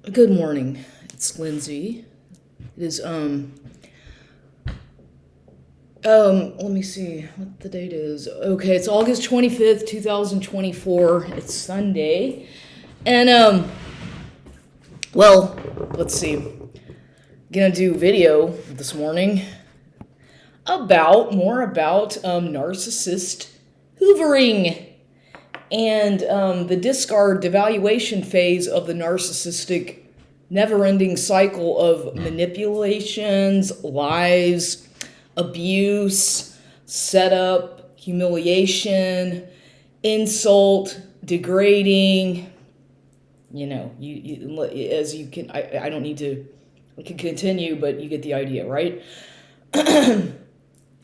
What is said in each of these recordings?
Good morning. It's Lindsay. It is let me see what the date is. Okay, it's August 25th, 2024. It's Sunday. And well, let's see. Gonna do video this morning about narcissist hoovering and the discard devaluation phase of the narcissistic never-ending cycle of manipulations, lies, abuse, setup, humiliation, insult, degrading. As you can, I don't need to, I can continue, but you get the idea, right?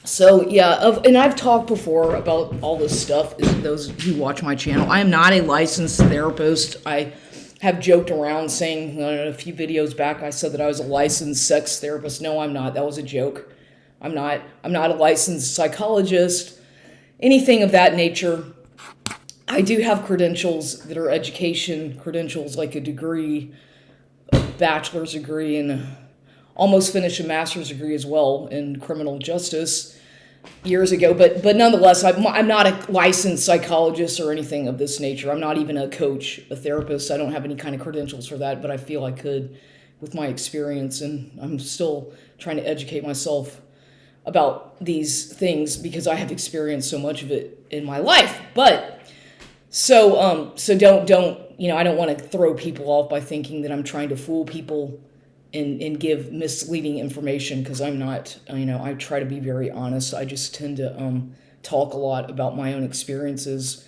So yeah, and I've talked before about all this stuff. Those who watch my channel, I am not a licensed therapist. I have joked around saying a few videos back I said that I was a licensed sex therapist. No, I'm not. That was a joke. I'm not. I'm not a licensed psychologist. Anything of that nature. I do have credentials that are education credentials, like a degree, a bachelor's degree, and almost finished a master's degree as well in criminal justice years ago, but nonetheless, I'm not a licensed psychologist or anything of this nature. I'm not even a coach, a therapist. I don't have any kind of credentials for that, but I feel I could with my experience, and I'm still trying to educate myself about these things because I have experienced so much of it in my life. But so don't I don't want to throw people off by thinking that I'm trying to fool people and give misleading information, because I'm not. I try to be very honest. I just tend to talk a lot about my own experiences,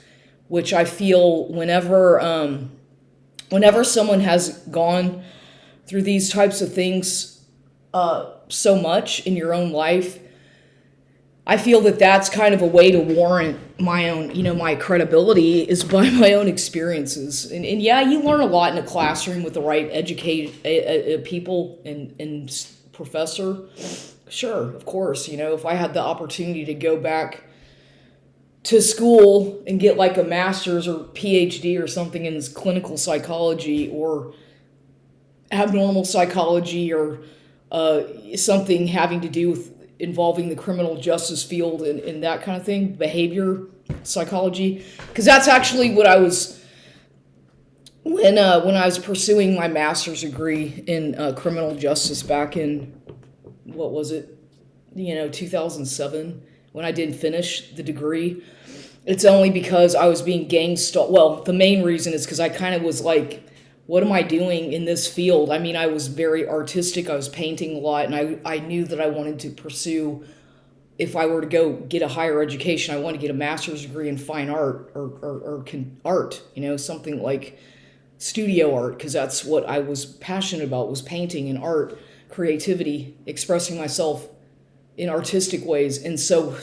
which I feel whenever someone has gone through these types of things so much in your own life, I feel that that's kind of a way to warrant my own, my credibility is by my own experiences. And yeah, you learn a lot in a classroom with the right educated people and professor. Sure, of course. If I had the opportunity to go back to school and get like a master's or PhD or something in clinical psychology or abnormal psychology or something having to do with involving the criminal justice field and that kind of thing, behavior psychology, because that's actually what I was when I was pursuing my master's degree in criminal justice back in, what was it, 2007, when I didn't finish the degree. It's only because I was being gang stalked. Well, the main reason is because I kind of was like, what am I doing in this field? I mean, I was very artistic. I was painting a lot, and I knew that I wanted to pursue, if I were to go get a higher education, I wanted to get a master's degree in fine art or art, something like studio art, because that's what I was passionate about, was painting and art, creativity, expressing myself in artistic ways. And so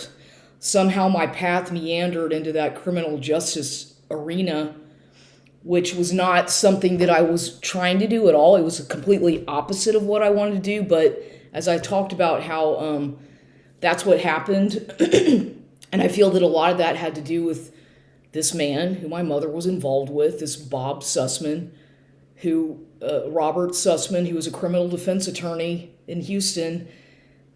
somehow my path meandered into that criminal justice arena, which was not something that I was trying to do at all. It was completely opposite of what I wanted to do. But as I talked about how that's what happened, and I feel that a lot of that had to do with this man who my mother was involved with, this Robert Sussman, who was a criminal defense attorney in Houston.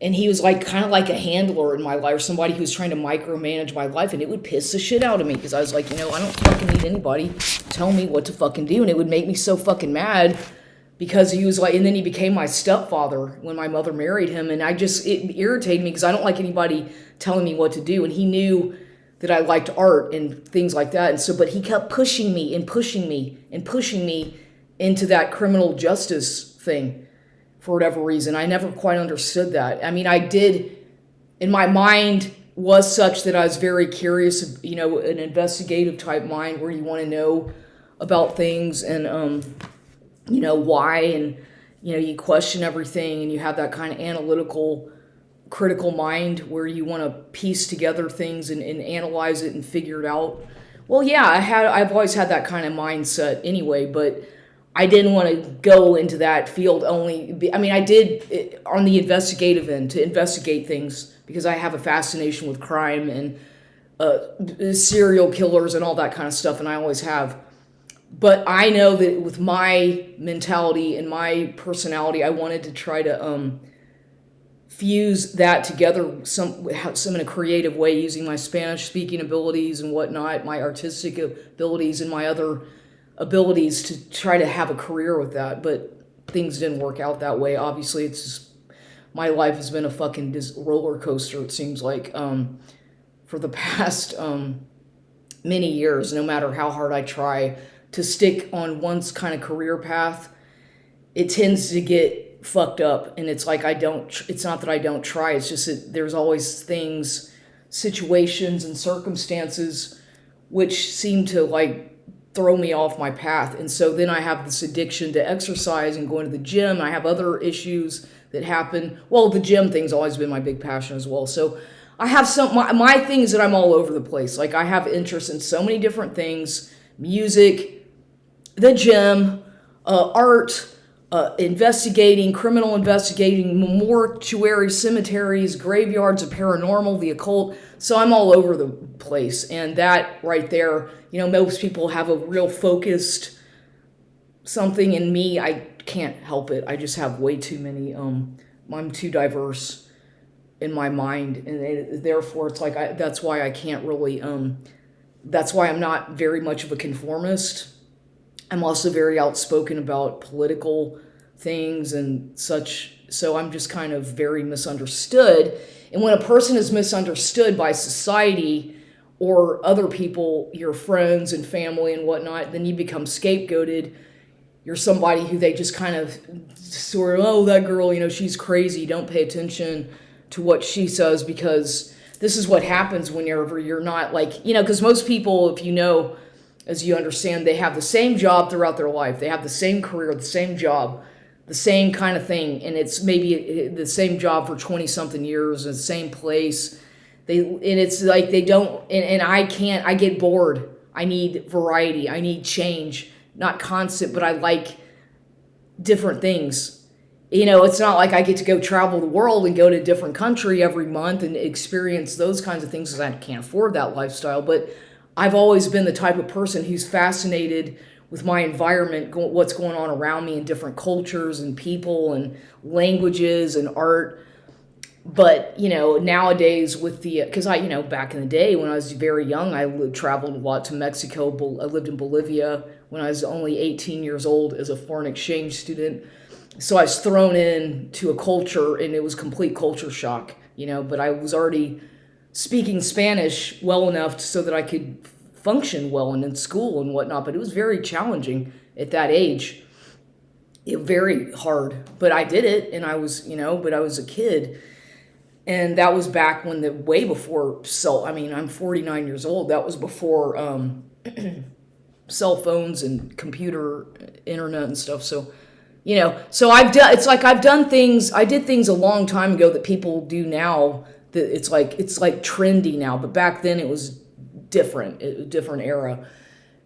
And he was like kind of like a handler in my life, or somebody who was trying to micromanage my life, and it would piss the shit out of me because I was like, I don't fucking need anybody tell me what to fucking do, and it would make me so fucking mad because he was like, and then he became my stepfather when my mother married him, and it irritated me because I don't like anybody telling me what to do, and he knew that I liked art and things like that, and so, but he kept pushing me and pushing me and pushing me into that criminal justice thing. For whatever reason, I never quite understood that. I mean, I did, in my mind was such that I was very curious, an investigative type mind where you want to know about things and, why, and, you question everything, and you have that kind of analytical, critical mind where you want to piece together things and analyze it and figure it out. Well, yeah, I've always had that kind of mindset anyway, but I didn't want to go into that field only. I did on the investigative end to investigate things because I have a fascination with crime and serial killers and all that kind of stuff, and I always have. But I know that with my mentality and my personality, I wanted to try to fuse that together some in a creative way, using my Spanish speaking abilities and whatnot, my artistic abilities, and my other abilities to try to have a career with that. But things didn't work out that way. Obviously, it's just, my life has been a fucking roller coaster, it seems like, for the past many years. No matter how hard I try to stick on one kind of career path, it tends to get fucked up. And it's like, it's not that I don't try, it's just that there's always things, situations and circumstances which seem to like throw me off my path. And so then I have this addiction to exercise and going to the gym. I have other issues that happen. Well, the gym thing's always been my big passion as well. So I have my thing is that I'm all over the place. Like, I have interest in so many different things: music, the gym, art, criminal investigating, mortuary, cemeteries, graveyards, the paranormal, the occult. So I'm all over the place. And that right there, most people have a real focused something. In me, I can't help it. I just have way too many, I'm too diverse in my mind. And therefore, it's like, that's why I can't really, that's why I'm not very much of a conformist. I'm also very outspoken about political things and such. So I'm just kind of very misunderstood. And when a person is misunderstood by society or other people, your friends and family and whatnot, then you become scapegoated. You're somebody who they just kind of sort of, oh, that girl, she's crazy. Don't pay attention to what she says, because this is what happens whenever you're not like, because most people, if as you understand, they have the same job throughout their life. They have the same career, the same job, the same kind of thing. And it's maybe the same job for 20 something years in the same place. And it's like they don't, and I get bored. I need variety. I need change, not constant, but I like different things. It's not like I get to go travel the world and go to a different country every month and experience those kinds of things, because I can't afford that lifestyle. But I've always been the type of person who's fascinated with my environment, what's going on around me in different cultures and people and languages and art. But, nowadays with because back in the day when I was very young, I traveled a lot to Mexico. I lived in Bolivia when I was only 18 years old as a foreign exchange student. So I was thrown into a culture, and it was complete culture shock, but I was already speaking Spanish well enough so that I could function well and in school and whatnot. But it was very challenging at that age. Very hard, but I did it, and I was, but I was a kid. And that was back when way before I'm 49 years old. That was before cell phones and computer, internet and stuff. So, so I did things a long time ago that people do now, that it's like trendy now. But back then it was different, a different era.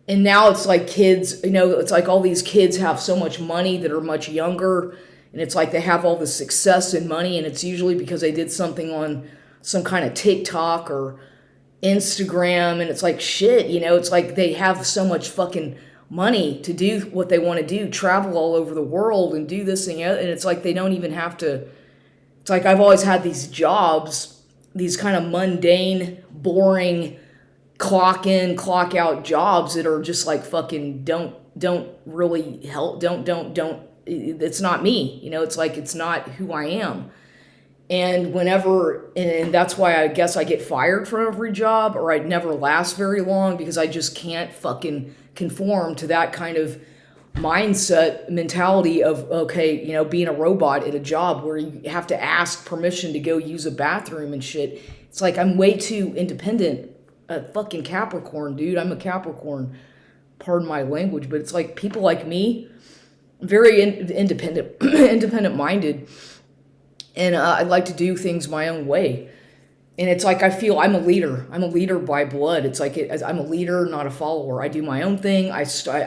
And now it's like kids, it's like all these kids have so much money that are much younger. And it's like they have all this success and money, and it's usually because they did something on some kind of TikTok or Instagram, and it's like shit, it's like they have so much fucking money to do what they want to do, travel all over the world and do this thing, and it's like they don't even have to. It's like I've always had these jobs, these kind of mundane, boring, clock in, clock out jobs that are just like fucking don't really help, don't. It's not me, it's like, it's not who I am. And and that's why I guess I get fired from every job, or I'd never last very long, because I just can't fucking conform to that kind of mentality of, okay, being a robot at a job where you have to ask permission to go use a bathroom and shit. It's like, I'm way too independent. A fucking Capricorn, dude. I'm a Capricorn. Pardon my language, but it's like people like me, very independent minded, and I like to do things my own way. And it's like I feel I'm a leader by blood. It's like I'm a leader, not a follower. I do my own thing. I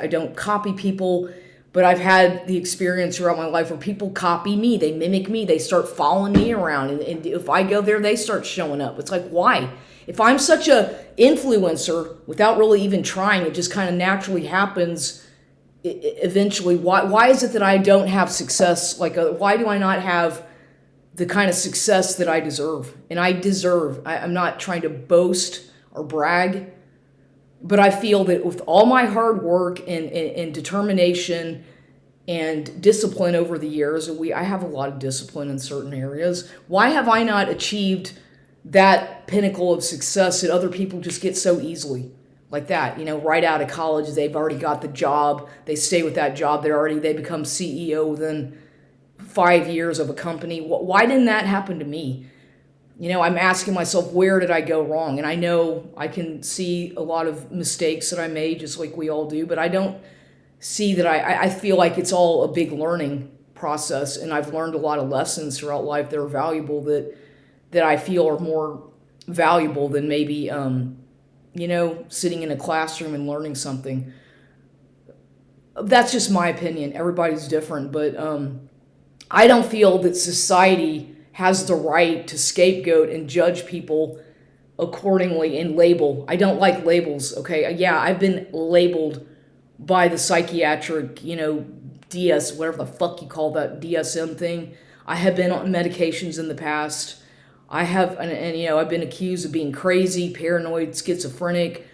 don't copy people, but I've had the experience throughout my life where people copy me, they mimic me, they start following me around, and if I go there, they start showing up. It's like, why? If I'm such a influencer without really even trying, it just kind of naturally happens eventually, why is it that I don't have success? Like, why do I not have the kind of success that I deserve? And I deserve, I'm not trying to boast or brag, but I feel that with all my hard work and determination and discipline over the years, I have a lot of discipline in certain areas. Why have I not achieved that pinnacle of success that other people just get so easily? Like that, right out of college, they've already got the job. They stay with that job. They become CEO within 5 years of a company. Why didn't that happen to me? I'm asking myself, where did I go wrong? And I know I can see a lot of mistakes that I made, just like we all do, but I don't see that. I feel like it's all a big learning process, and I've learned a lot of lessons throughout life that are valuable, that I feel are more valuable than maybe sitting in a classroom and learning something. That's just my opinion. Everybody's different, but I don't feel that society has the right to scapegoat and judge people accordingly and label. I don't like labels, okay? Yeah, I've been labeled by the psychiatric, whatever the fuck you call that DSM thing. I have been on medications in the past. I have, I've been accused of being crazy, paranoid, schizophrenic,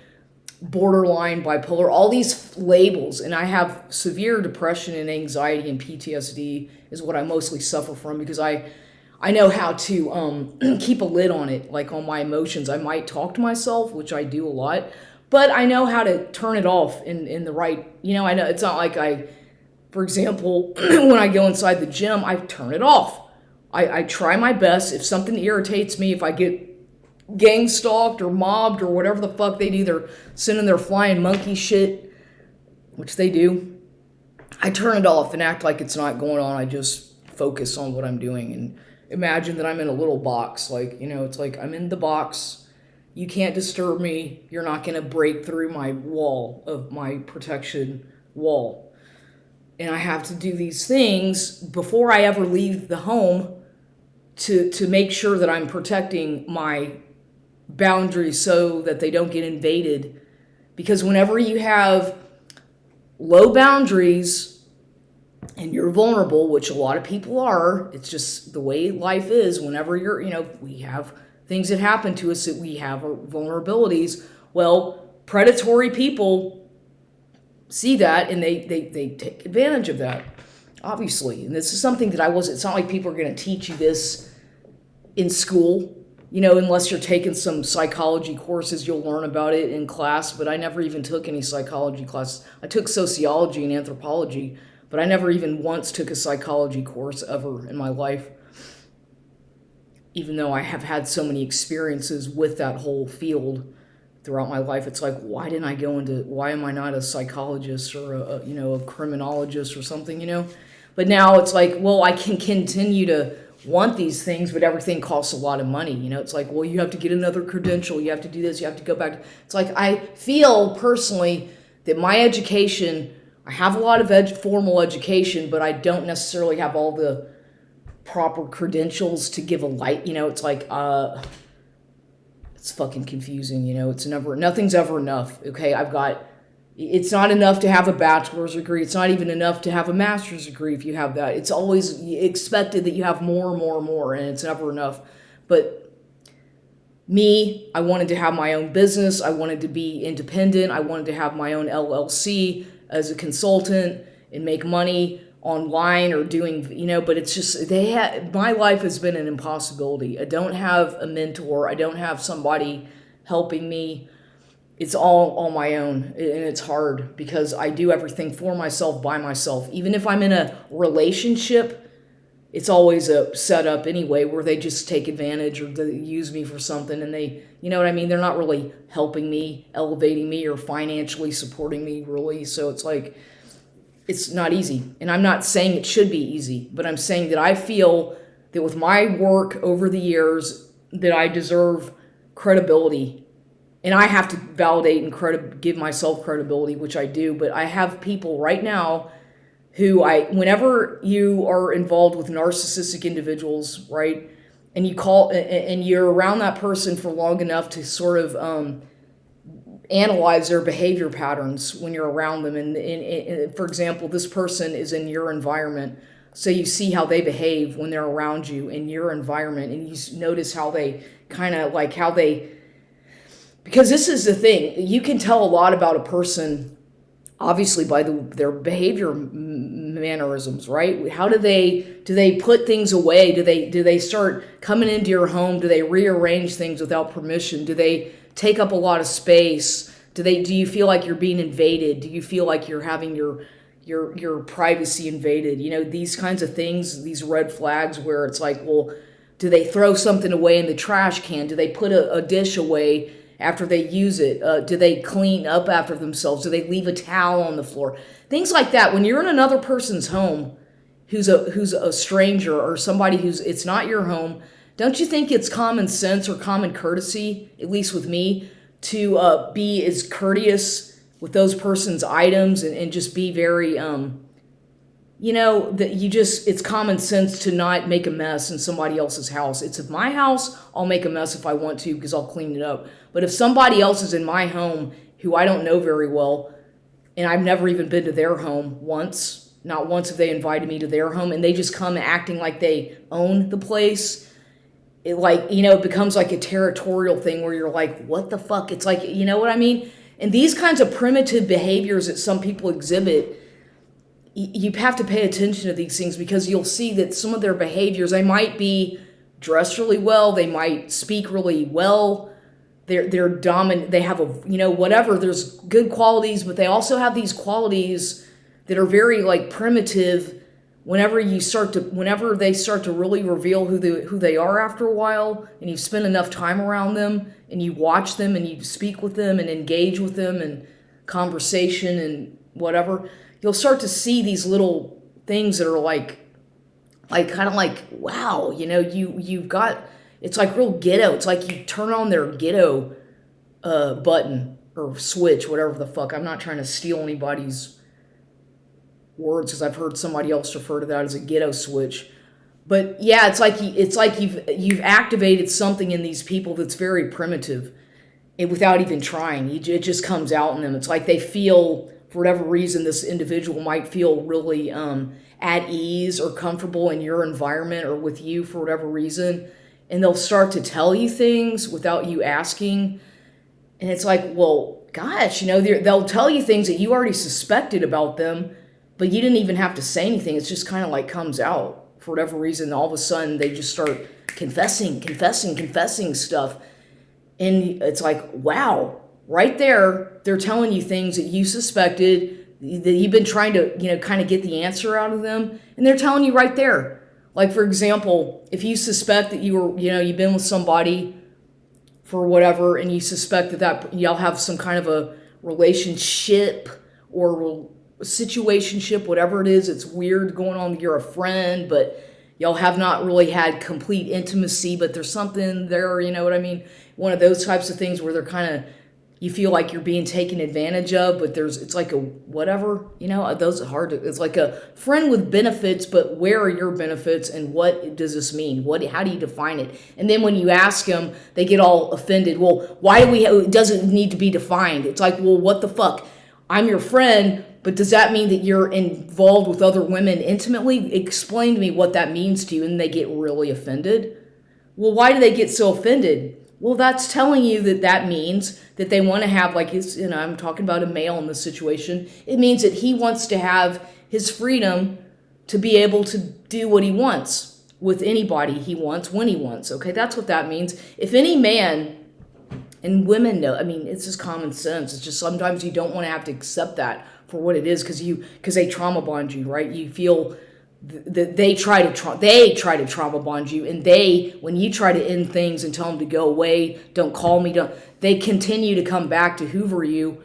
borderline, bipolar, all these labels. And I have severe depression and anxiety, and PTSD is what I mostly suffer from, because I know how to keep a lid on it, like on my emotions. I might talk to myself, which I do a lot, but I know how to turn it off in the right, I know it's not like for example, when I go inside the gym, I turn it off. I try my best. If something irritates me, if I get gang stalked or mobbed or whatever the fuck they do, they're sending their flying monkey shit, which they do, I turn it off and act like it's not going on. I just focus on what I'm doing and imagine that I'm in a little box. Like, it's like I'm in the box. You can't disturb me. You're not going to break through my wall of my protection wall. And I have to do these things before I ever leave the home to make sure that I'm protecting my boundaries so that they don't get invaded. Because whenever you have low boundaries and you're vulnerable, which a lot of people are, it's just the way life is. Whenever we have things that happen to us that we have vulnerabilities. Well, predatory people see that and they take advantage of that, obviously. And this is something that it's not like people are going to teach you this in school, unless you're taking some psychology courses, you'll learn about it in class. But I never even took any psychology classes. I took sociology and anthropology, but I never even once took a psychology course ever in my life, even though I have had so many experiences with that whole field throughout my life. It's like, why am I not a psychologist or a criminologist or something, But now it's like, well, I can continue to want these things, but everything costs a lot of money. It's like, well, you have to get another credential. You have to do this. You have to go back. It's like, I feel personally that my education, I have a lot of formal education, but I don't necessarily have all the proper credentials to give a light. It's like, it's fucking confusing. Nothing's ever enough. Okay. It's not enough to have a bachelor's degree. It's not even enough to have a master's degree if you have that. It's always expected that you have more and more and more, and it's never enough. But me, I wanted to have my own business. I wanted to be independent. I wanted to have my own LLC as a consultant and make money online or doing, but it's just, my life has been an impossibility. I don't have a mentor. I don't have somebody helping me. It's all on my own, and it's hard because I do everything for myself, by myself. Even if I'm in a relationship, it's always a setup anyway where they just take advantage or they use me for something, and they, what I mean? They're not really helping me, elevating me, or financially supporting me, really. So it's like, it's not easy. And I'm not saying it should be easy, but I'm saying that I feel that with my work over the years that I deserve credibility. And I have to validate and give myself credibility, which I do. But I have people right now who whenever you are involved with narcissistic individuals, right, and you call and you're around that person for long enough to sort of analyze their behavior patterns when you're around them. And for example, this person is in your environment, so you see how they behave when they're around you in your environment, and you notice how they kind of like how they, because this is the thing, you can tell a lot about a person obviously by their behavior mannerisms, right? How do they put things away? Do they start coming into your home? Do they rearrange things without permission? Do they take up a lot of space? Do you feel like you're being invaded? Do you feel like you're having your privacy invaded? You know, these kinds of things, these red flags where it's like, well, do they throw something away in the trash can? Do they put a dish away after they use it? Do they clean up after themselves? Do they leave a towel on the floor? Things like that. When you're in another person's home who's a stranger or somebody it's not your home, don't you think it's common sense or common courtesy, at least with me, to be as courteous with those person's items and just be very, it's common sense to not make a mess in somebody else's house. It's in my house, I'll make a mess if I want to because I'll clean it up. But if somebody else is in my home who I don't know very well, and I've never even been to their home once, not once have they invited me to their home, and they just come acting like they own the place, it becomes like a territorial thing where you're like, what the fuck? It's like, you know what I mean? And these kinds of primitive behaviors that some people exhibit, you have to pay attention to these things because you'll see that some of their behaviors, they might be dressed really well, they might speak really well, they're dominant, they have whatever, there's good qualities, but they also have these qualities that are very like primitive whenever they start to really reveal who they are after a while, and you spend enough time around them and you watch them and you speak with them and engage with them and conversation and whatever, you'll start to see these little things that are like kind of like, wow, you've got, it's like real ghetto. It's like you turn on their ghetto button or switch, whatever the fuck. I'm not trying to steal anybody's words because I've heard somebody else refer to that as a ghetto switch. But yeah, it's like you've activated something in these people that's very primitive, and without even trying, it just comes out in them. It's like they feel, for whatever reason, this individual might feel really at ease or comfortable in your environment or with you for whatever reason, and they'll start to tell you things without you asking. And it's like, well, gosh, they'll tell you things that you already suspected about them, but you didn't even have to say anything. It's just kind of like comes out for whatever reason. All of a sudden, they just start confessing stuff. And it's like, wow, right there, they're telling you things that you suspected, that you've been trying to, kind of get the answer out of them. And they're telling you right there. Like, for example, if you suspect that you've been with somebody for whatever, and you suspect that y'all have some kind of a relationship or situationship, whatever it is, it's weird going on. You're a friend, but y'all have not really had complete intimacy, but there's something there, you know what I mean? One of those types of things where they're kind of, you feel like you're being taken advantage of, but it's like a whatever, those are hard to, it's like a friend with benefits, but where are your benefits and what does this mean? How do you define it? And then when you ask them, they get all offended. Well, it doesn't need to be defined. It's like, well, what the fuck? I'm your friend, but does that mean that you're involved with other women intimately? Explain to me what that means to you. And they get really offended. Well, why do they get so offended? Well, that's telling you that means that they want to have, I'm talking about a male in this situation. It means that he wants to have his freedom to be able to do what he wants with anybody he wants, when he wants. Okay, that's what that means. If any man, and women know, it's just common sense. It's just sometimes you don't want to have to accept that for what it is because they trauma bond you, right? You feel that they try to trauma bond you, and when you try to end things and tell them to go away, don't call me, they continue to come back to hoover you,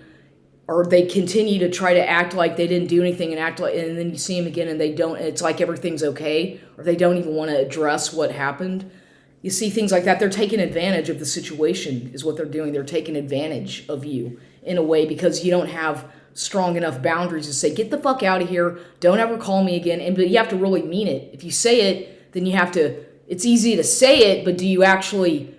or they continue to try to act like they didn't do anything and then you see them again and they don't. It's like everything's okay, or they don't even want to address what happened. You see things like that. They're taking advantage of the situation is what they're doing. They're taking advantage of you in a way because you don't have strong enough boundaries to say, get the fuck out of here, don't ever call me again. But you have to really mean it. If you say it, then you have to, it's easy to say it, but do you actually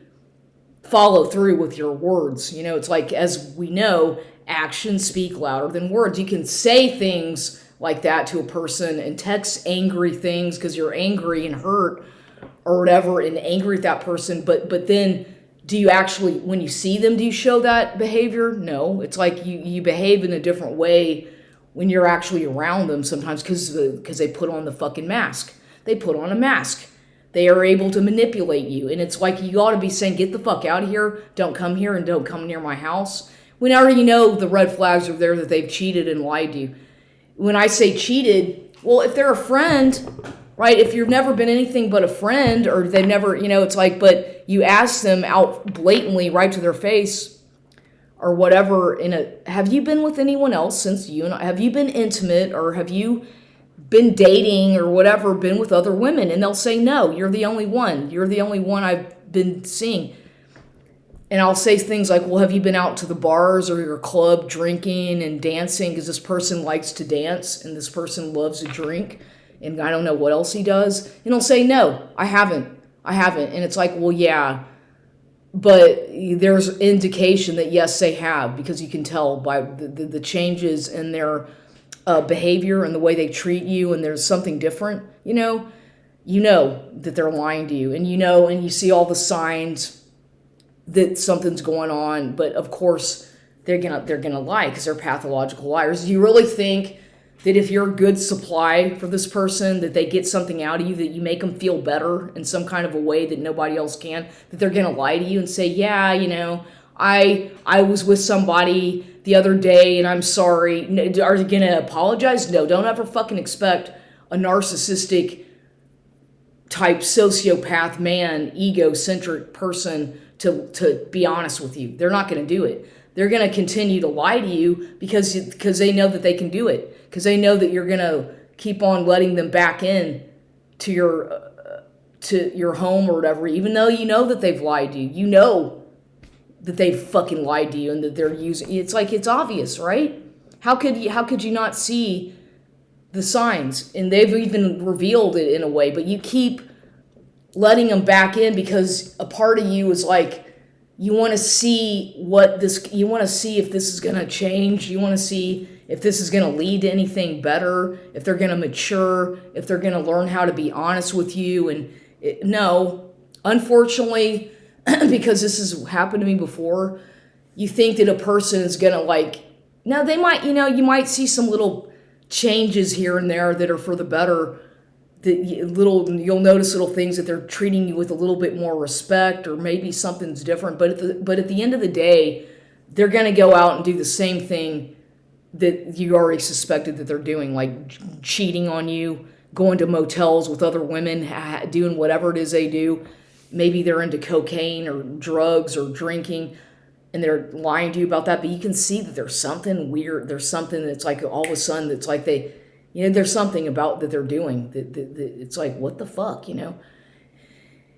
follow through with your words. It's like, as we know, actions speak louder than words. You can say things like that to a person and text angry things because you're angry and hurt or whatever and angry at that person, but then do you actually, when you see them, do you show that behavior? No. It's like you behave in a different way when you're actually around them sometimes because they put on the fucking mask. They put on a mask. They are able to manipulate you. And it's like, you ought to be saying, get the fuck out of here. Don't come here and don't come near my house. When I already know the red flags are there that they've cheated and lied to you. When I say cheated, well, if they're a friend, right? If you've never been anything but a friend, or they've never, it's like, but you ask them out blatantly right to their face or whatever, have you been with anyone else since you and I, have you been intimate, or have you been dating or whatever, been with other women? And they'll say, no, you're the only one. You're the only one I've been seeing. And I'll say things like, well, have you been out to the bars or your club drinking and dancing? Because this person likes to dance and this person loves to drink. And I don't know what else he does. And he'll say, no, I haven't. And it's like, well, yeah. But there's indication that, yes, they have. Because you can tell by the changes in their behavior and the way they treat you. And there's something different, you know that they're lying to you. And and you see all the signs that something's going on, but of course they're gonna lie because they're pathological liars. Do you really think that if you're a good supply for this person, that they get something out of you, that you make them feel better in some kind of a way that nobody else can, that they're gonna lie to you and say, yeah, I was with somebody the other day and I'm sorry. Are they gonna apologize? No, don't ever fucking expect a narcissistic type sociopath man, egocentric person to be honest with you. They're not going to do it. They're going to continue to lie to you because they know that they can do it. Because they know that you're going to keep on letting them back in to your home or whatever, even though you know that they've lied to you. You know that they've fucking lied to you and that they're using. It's like, it's obvious, right? How could you not see the signs? And they've even revealed it in a way, but you keep letting them back in because a part of you is like, you want to see you want to see if this is going to change. You want to see if this is going to lead to anything better, if they're going to mature, if they're going to learn how to be honest with you. And no, unfortunately, because this has happened to me before, you think that a person is going to now they might, you might see some little changes here and there that are for the better. You'll notice little things that they're treating you with a little bit more respect, or maybe something's different. But at the end of the day, they're going to go out and do the same thing that you already suspected that they're doing, like cheating on you, going to motels with other women, doing whatever it is they do. Maybe they're into cocaine or drugs or drinking, and they're lying to you about that. But you can see that there's something weird. There's something that's like all of a sudden that's like there's something about that they're doing that it's like, what the fuck, And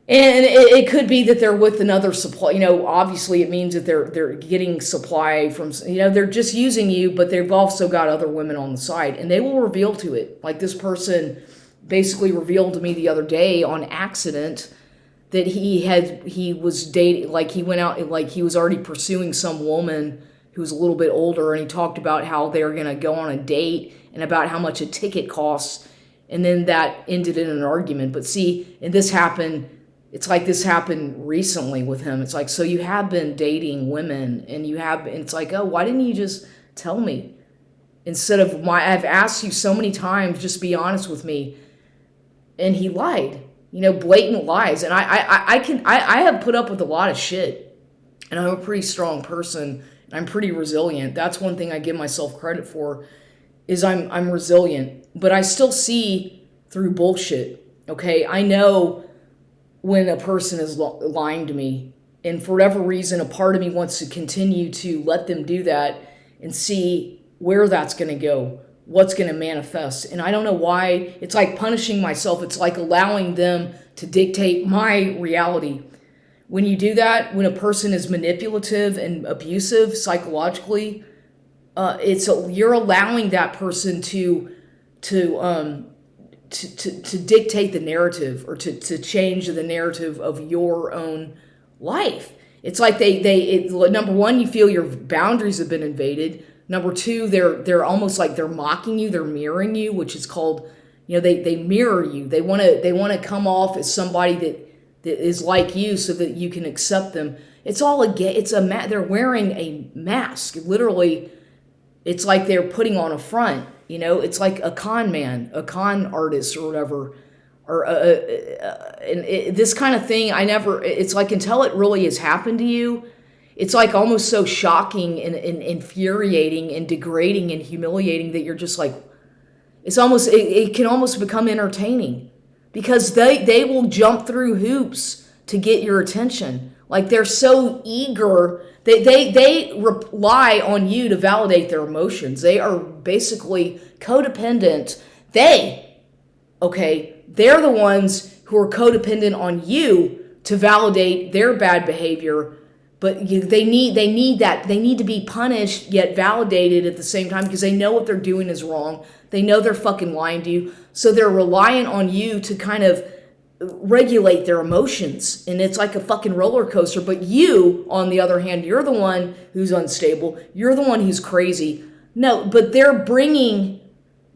it could be that they're with another supply. Obviously it means that they're getting supply from. They're just using you, but they've also got other women on the side, and they will reveal to it. Like this person basically revealed to me the other day on accident that he was dating, like he went out, like he was already pursuing some woman who was a little bit older, and he talked about how they were going to go on a date and about how much a ticket costs, and then that ended in an argument. But see, and this happened recently with him. It's like, so you have been dating women, and it's like, oh, why didn't you just tell me? Instead of I've asked you so many times, just be honest with me. And he lied, blatant lies. And I have put up with a lot of shit, and I'm a pretty strong person. I'm pretty resilient. That's one thing I give myself credit for, is I'm resilient. But I still see through bullshit, okay? I know when a person is lying to me, and for whatever reason, a part of me wants to continue to let them do that and see where that's going to go, what's going to manifest. And I don't know why. It's like punishing myself. It's like allowing them to dictate my reality. When you do that, when a person is manipulative and abusive psychologically, you're allowing that person to dictate the narrative, or to change the narrative of your own life. It's like number one, you feel your boundaries have been invaded. Number two, they're almost like they're mocking you, they're mirroring you, which is called, they mirror you. They want to come off as somebody that is like you so that you can accept them. It's all they're wearing a mask. Literally, it's like they're putting on a front. It's like a con man, a con artist, or whatever. Or this kind of thing, it's like until it really has happened to you, it's like almost so shocking and infuriating and degrading and humiliating that you're just like, it can almost become entertaining, because they will jump through hoops to get your attention. Like, they're so eager. They rely on you to validate their emotions. They are basically codependent. They're the ones who are codependent on you to validate their bad behavior, but they need that. They need to be punished yet validated at the same time, because they know what they're doing is wrong. They know they're fucking lying to you. So they're reliant on you to kind of regulate their emotions, and it's like a fucking roller coaster. But you, on the other hand, you're the one who's unstable. You're the one who's crazy. No, but they're bringing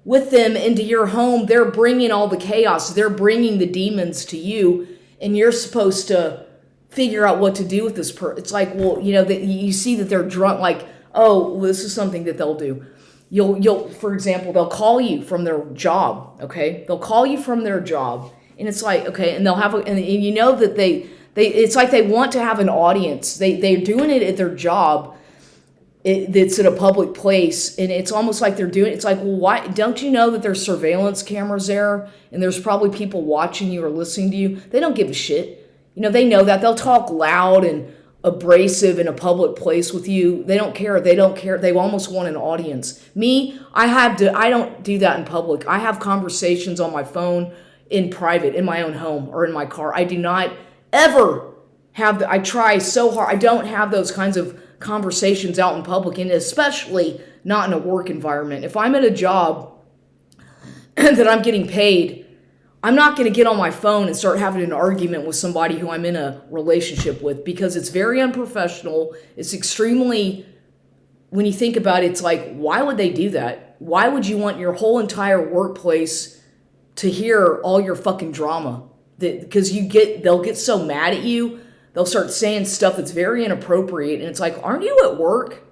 with them into your home. They're bringing all the chaos. They're bringing the demons to you, and you're supposed to figure out what to do with this person. It's like, well, you see that they're drunk. Like, oh, well, this is something that they'll do. You'll, for example, they'll call you from their job. Okay, they'll call you from their job. And it's like, okay, and they'll have, and that it's like they want to have an audience. They're doing it at their job. It's at a public place, and it's almost like they're doing. It's like, well, why don't you know that there's surveillance cameras there, and there's probably people watching you or listening to you? They don't give a shit. They know that. They'll talk loud and abrasive in a public place with you. They don't care. They don't care. They almost want an audience. Me, I don't do that in public. I have conversations on my phone, in private, in my own home, or in my car. I do not ever I try so hard. I don't have those kinds of conversations out in public, and especially not in a work environment. If I'm at a job that I'm getting paid, I'm not going to get on my phone and start having an argument with somebody who I'm in a relationship with, because it's very unprofessional. It's extremely, when you think about it, it's like, why would they do that? Why would you want your whole entire workplace to hear all your fucking drama? Because they'll get so mad at you. They'll start saying stuff that's very inappropriate, and it's like, aren't you at work?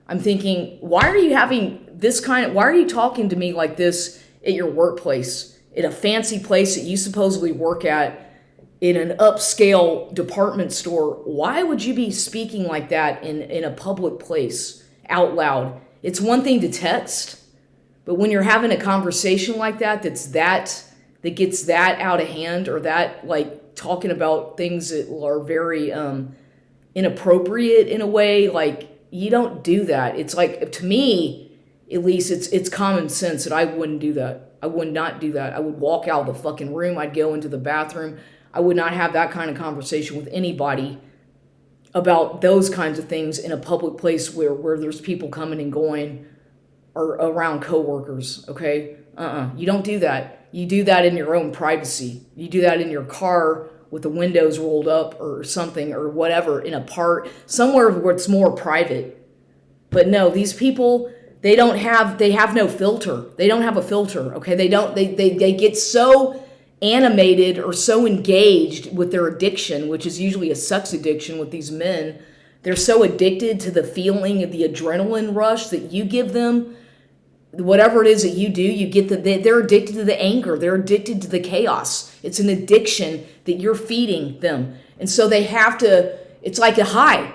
I'm thinking, why are you talking to me like this at your workplace, at a fancy place that you supposedly work at, in an upscale department store? Why would you be speaking like that in a public place out loud? It's one thing to text, but when you're having a conversation like that, that gets that out of hand, or that, like, talking about things that are very inappropriate in a way, like, you don't do that. It's like, to me, at least, it's common sense that I wouldn't do that. I would not do that. I would walk out of the fucking room. I'd go into the bathroom. I would not have that kind of conversation with anybody about those kinds of things in a public place where there's people coming and going, or around coworkers. Okay? You don't do that. You do that in your own privacy. You do that in your car with the windows rolled up or something, or whatever, in a park, somewhere where it's more private. But no, these people, they have no filter. They don't have a filter. Okay? They get so animated or so engaged with their addiction, which is usually a sex addiction with these men. They're so addicted to the feeling of the adrenaline rush that you give them. Whatever it is that you do, they're addicted to the anger. They're addicted to the chaos. It's an addiction that you're feeding them. And so they have to, it's like a high.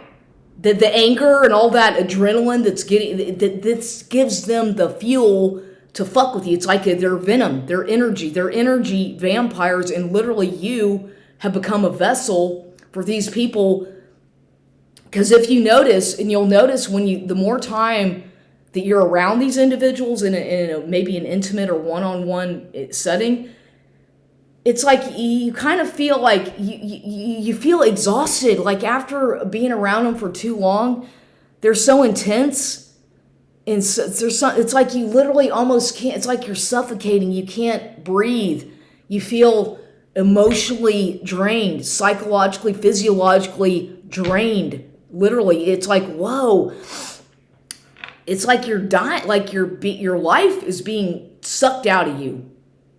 The anger and all that adrenaline that gives them the fuel to fuck with you. It's like their venom, their energy vampires, and literally you have become a vessel for these people. Because if you notice, and you'll notice the more time that you're around these individuals in maybe an intimate or one-on-one setting, it's like you kind of feel like you feel exhausted. Like, after being around them for too long, they're so intense, and it's like you literally almost can't. It's like you're suffocating. You can't breathe. You feel emotionally drained, psychologically, physiologically drained. Literally, it's like, whoa. It's like you're dying, like your life is being sucked out of you.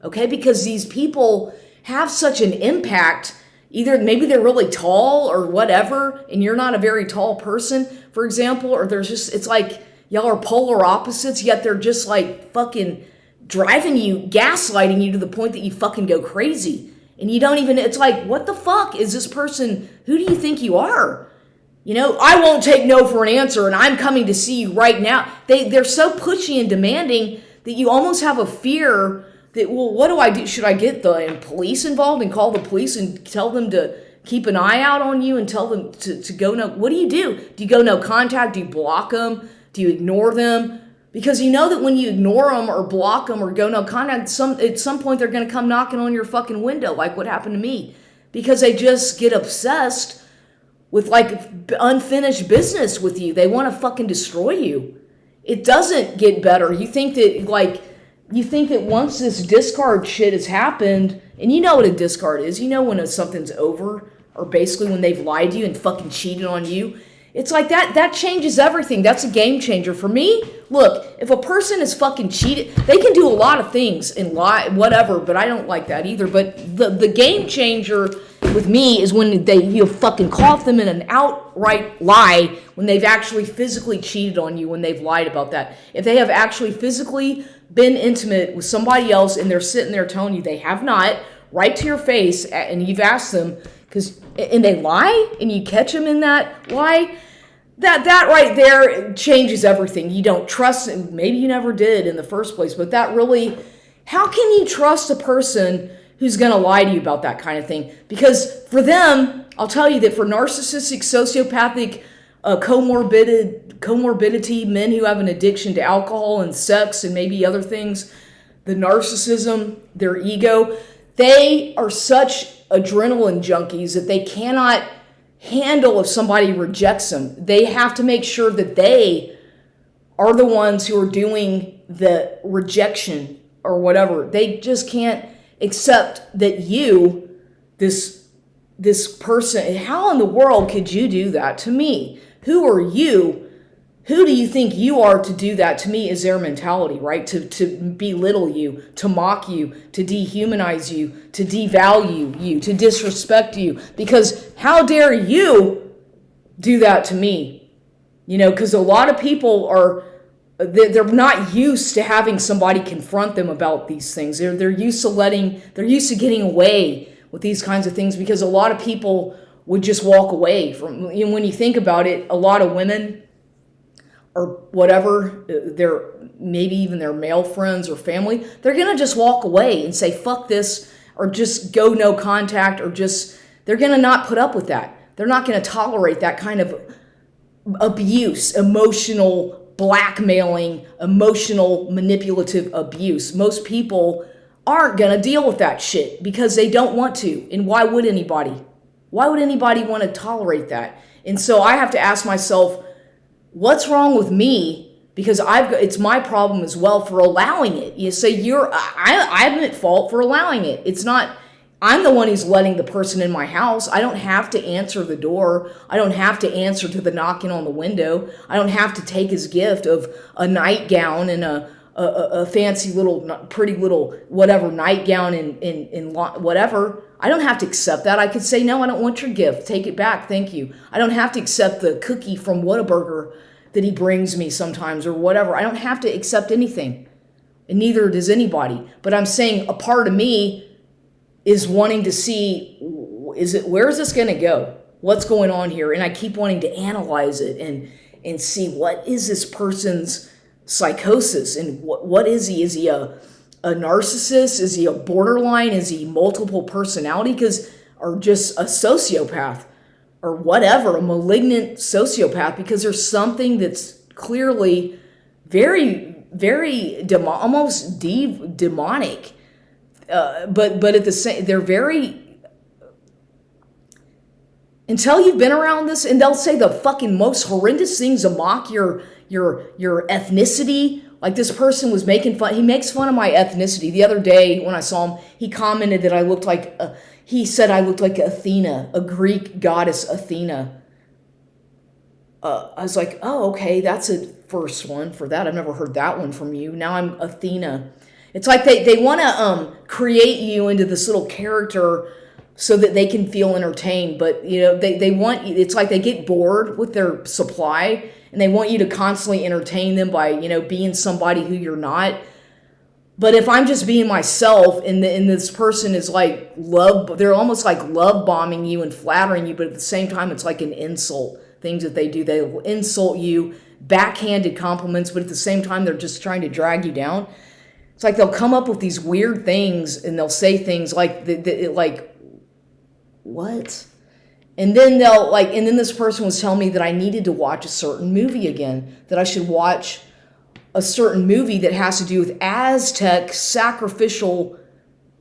Okay? Because these people have such an impact. Either maybe they're really tall or whatever, and you're not a very tall person, for example, or there's just, it's like y'all are polar opposites, yet they're just like fucking driving you, gaslighting you to the point that you fucking go crazy. And you don't even, it's like, what the fuck is this person? Who do you think you are? You know, I won't take no for an answer, and I'm coming to see you right now. They're so pushy and demanding that you almost have a fear that, well, what do I do? Should I get the police involved and call the police and tell them to keep an eye out on you and tell them to go no? What do? Do you go no contact? Do you block them? Do you ignore them? Because you know that when you ignore them or block them or go no contact, at some point they're going to come knocking on your fucking window, like what happened to me. Because they just get obsessed with like unfinished business with you. They want to fucking destroy you. It doesn't get better. You think that once this discard shit has happened, and you know what a discard is, you know when something's over, or basically when they've lied to you and fucking cheated on you. It's like that changes everything. That's a game changer. For me, look, if a person is fucking cheated, they can do a lot of things and lie, whatever, but I don't like that either. But the game changer with me is when you fucking caught them in an outright lie, when they've actually physically cheated on you, when they've lied about that. If they have actually physically been intimate with somebody else and they're sitting there telling you they have not, right to your face, and you've asked them, and they lie, and you catch them in that lie, that right there changes everything. You don't trust them. Maybe you never did in the first place, but that really, how can you trust a person who's going to lie to you about that kind of thing? Because for them, I'll tell you that for narcissistic, sociopathic, comorbidity, men who have an addiction to alcohol and sex and maybe other things, the narcissism, their ego, they are such adrenaline junkies that they cannot handle if somebody rejects them. They have to make sure that they are the ones who are doing the rejection or whatever. They just can't accept that you, this person, how in the world could you do that to me? Who are you? Who do you think you are to do that to me? Is their mentality, right? To belittle you, to mock you, to dehumanize you, to devalue you, to disrespect you. Because how dare you do that to me? You know, because a lot of people they're not used to having somebody confront them about these things. They're used to getting away with these kinds of things, because a lot of people would just walk away from, you know, when you think about it, a lot of women or whatever, maybe even their male friends or family, they're going to just walk away and say, fuck this, or just go no contact, or just, they're going to not put up with that. They're not going to tolerate that kind of abuse, emotional blackmailing, emotional manipulative abuse. Most people aren't going to deal with that shit because they don't want to. And why would anybody? Why would anybody want to tolerate that? And so I have to ask myself, what's wrong with me? Because it's my problem as well for allowing it. You say I'm at fault for allowing it. It's not, I'm the one who's letting the person in my house. I don't have to answer the door. I don't have to answer to the knocking on the window. I don't have to take his gift of a nightgown and a fancy little, pretty little, whatever, nightgown in whatever. I don't have to accept that. I could say, no, I don't want your gift. Take it back. Thank you. I don't have to accept the cookie from Whataburger that he brings me sometimes or whatever. I don't have to accept anything. And neither does anybody. But I'm saying a part of me is wanting to see, where is this going to go? What's going on here? And I keep wanting to analyze it and see, what is this person's psychosis? And what is he? Is he a narcissist? Is he a borderline? Is he multiple personality? Or just a sociopath or whatever, a malignant sociopath? Because there's something that's clearly very, very almost demonic. But at the same, they're very, until you've been around this, and they'll say the fucking most horrendous things to mock your ethnicity. Like this person was making fun. He makes fun of my ethnicity. The other day when I saw him, he commented that I looked like, he said I looked like Athena, a Greek goddess Athena. I was like, oh, okay, that's a first one for that. I've never heard that one from you. Now I'm Athena. It's like they want to create you into this little character so that they can feel entertained. But, you know, they want, it's like they get bored with their supply and they want you to constantly entertain them by, you know, being somebody who you're not. But if I'm just being myself and this person is like they're almost like love bombing you and flattering you, but at the same time, it's like an insult. Things that they do, they will insult you, backhanded compliments, but at the same time, they're just trying to drag you down. It's like they'll come up with these weird things and they'll say things like, like, what? And then and then this person was telling me that I needed to watch a certain movie again, that I should watch a certain movie that has to do with Aztec sacrificial,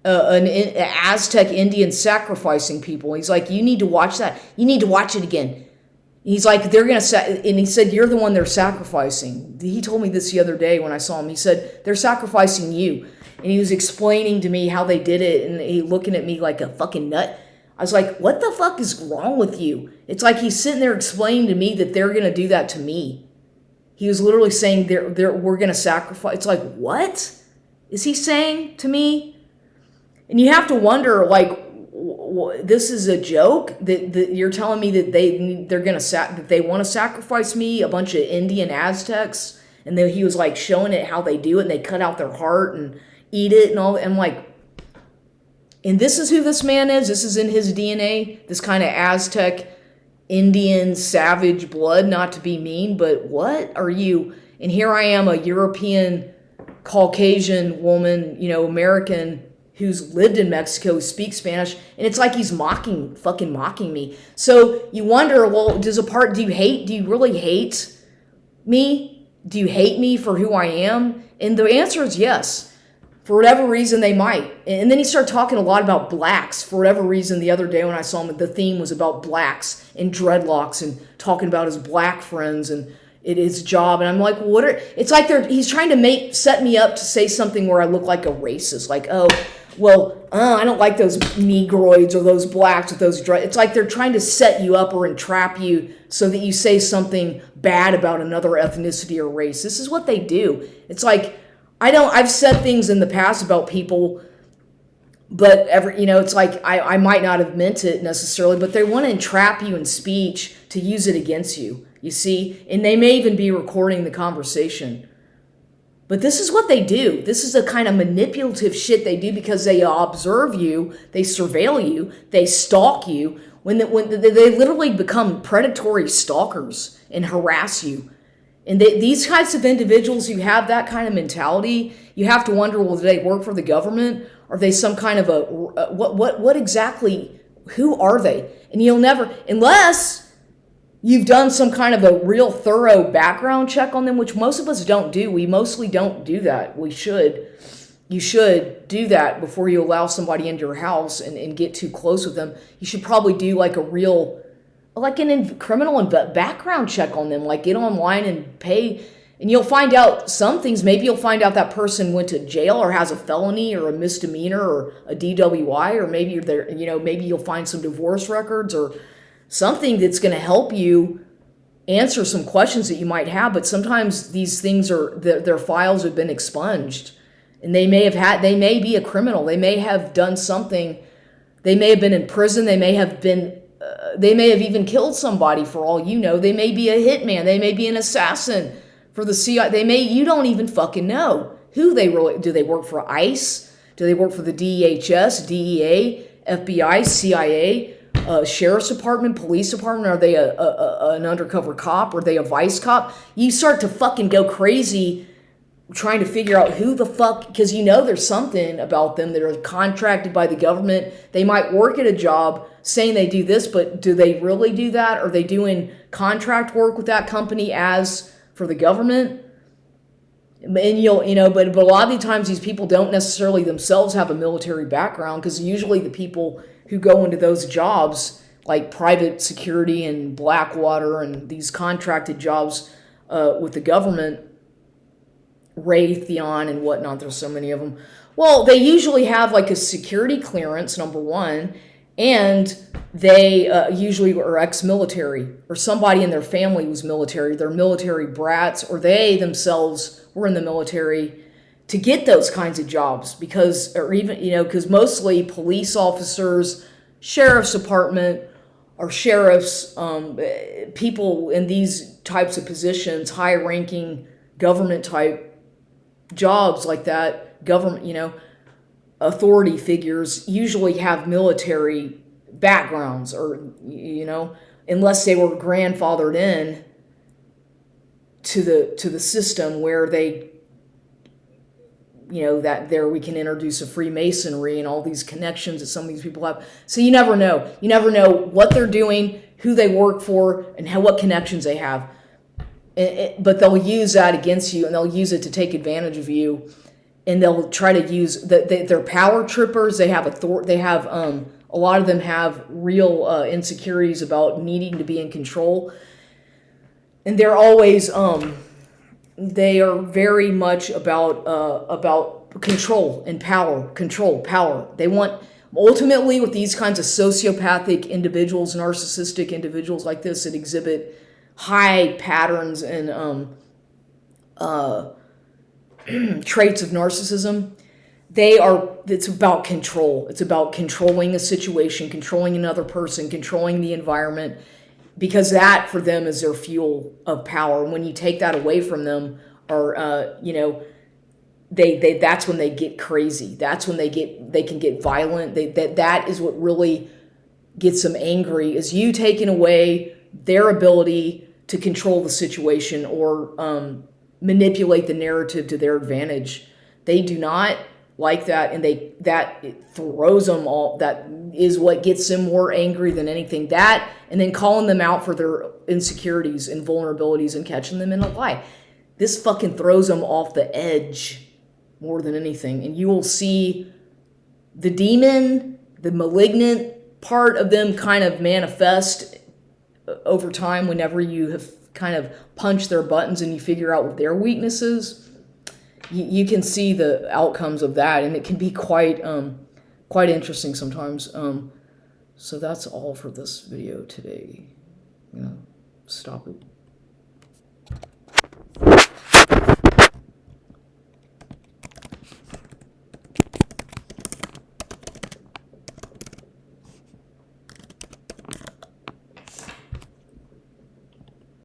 an Aztec Indian sacrificing people. He's like, you need to watch that. You need to watch it again. He's like, they're going to, and he said, you're the one they're sacrificing. He told me this the other day when I saw him. He said, they're sacrificing you. And he was explaining to me how they did it, and he looking at me like a fucking nut. I was like, what the fuck is wrong with you? It's like he's sitting there explaining to me that they're going to do that to me. He was literally saying, we're going to sacrifice. It's like, what is he saying to me? And you have to wonder, like, this is a joke that you're telling me that they want to sacrifice me, a bunch of Indian Aztecs, and then he was like showing it how they do it, and they cut out their heart and eat it and all. And I'm like, and this is who this man is. This is in his DNA. This kind of Aztec, Indian, savage blood. Not to be mean, but what are you? And here I am, a European, Caucasian woman, you know, American, who's lived in Mexico, who speaks Spanish, and it's like he's fucking mocking me. So you wonder, well, do you really hate me? Do you hate me for who I am? And the answer is yes. For whatever reason, they might. And then he started talking a lot about blacks. For whatever reason, the other day when I saw him, the theme was about blacks and dreadlocks and talking about his black friends and his job. And I'm like, it's like he's trying to set me up to say something where I look like a racist. Like, oh, well, I don't like those Negroids or those blacks with those dreads. It's like they're trying to set you up or entrap you so that you say something bad about another ethnicity or race. This is what they do. It's like, I've said things in the past about people, but it's like I might not have meant it necessarily, but they want to entrap you in speech to use it against you, you see? And they may even be recording the conversation. But this is what they do. This is the kind of manipulative shit they do because they observe you, they surveil you, they stalk you, when they literally become predatory stalkers and harass you. And these kinds of individuals who have that kind of mentality, you have to wonder, well, do they work for the government? Are they some kind of what exactly, who are they? And you'll never, unless you've done some kind of a real thorough background check on them, which most of us don't do. We mostly don't do that. We should. You should do that before you allow somebody into your house and get too close with them. You should probably do like a real, like criminal background check on them. Like get online and pay, and you'll find out some things. Maybe you'll find out that person went to jail or has a felony or a misdemeanor or a DWI, or maybe maybe you'll find some divorce records or something that's going to help you answer some questions that you might have. But sometimes these things their files have been expunged, and they may be a criminal. They may have done something. They may have been in prison. They may have even killed somebody for all you know. They may be a hitman. They may be an assassin for the CIA. You don't even fucking know who they really, do they work for ICE? Do they work for the DHS, DEA, FBI, CIA? Sheriff's department, police department? Are they an undercover cop? Are they a vice cop? You start to fucking go crazy trying to figure out who the fuck, because there's something about them that are contracted by the government. They might work at a job saying they do this, but do they really do that? Are they doing contract work with that company as for the government? And but a lot of the times these people don't necessarily themselves have a military background, because usually the people who go into those jobs, like private security and Blackwater and these contracted jobs with the government, Raytheon and whatnot. There's so many of them. Well, they usually have like a security clearance, number one, and they usually are ex-military, or somebody in their family was military. They're military brats, or they themselves were in the military to get those kinds of jobs, because, or even, because mostly police officers, sheriff's department, or sheriffs, people in these types of positions, high-ranking government type jobs like that, government, authority figures usually have military backgrounds, or, unless they were grandfathered in to the system where they, that there we can introduce a Freemasonry and all these connections that some of these people have. So you never know. You never know what they're doing, who they work for, and what connections they have. But they'll use that against you, and they'll use it to take advantage of you, and they'll try to use they're power trippers. They have a lot of them have real insecurities about needing to be in control, and they're always they are very much about control and power. They want, ultimately, with these kinds of sociopathic individuals, narcissistic individuals like this that exhibit high patterns and traits of narcissism, it's about control. It's about controlling a situation, controlling another person, controlling the environment, because that for them is their fuel of power. And when you take that away from them, or they that's when they get crazy. That's when they can get violent. That is what really gets them angry, is you taking away their ability to control the situation, or manipulate the narrative to their advantage. They do not like that, and it throws them all. That is what gets them more angry than anything. That, and then calling them out for their insecurities and vulnerabilities and catching them in a lie. This fucking throws them off the edge more than anything. And you will see the demon, the malignant part of them kind of manifest over time whenever you have kind of punched their buttons and you figure out what their weakness is. You can see the outcomes of that, and it can be quite interesting sometimes. So that's all for this video today. Stop it.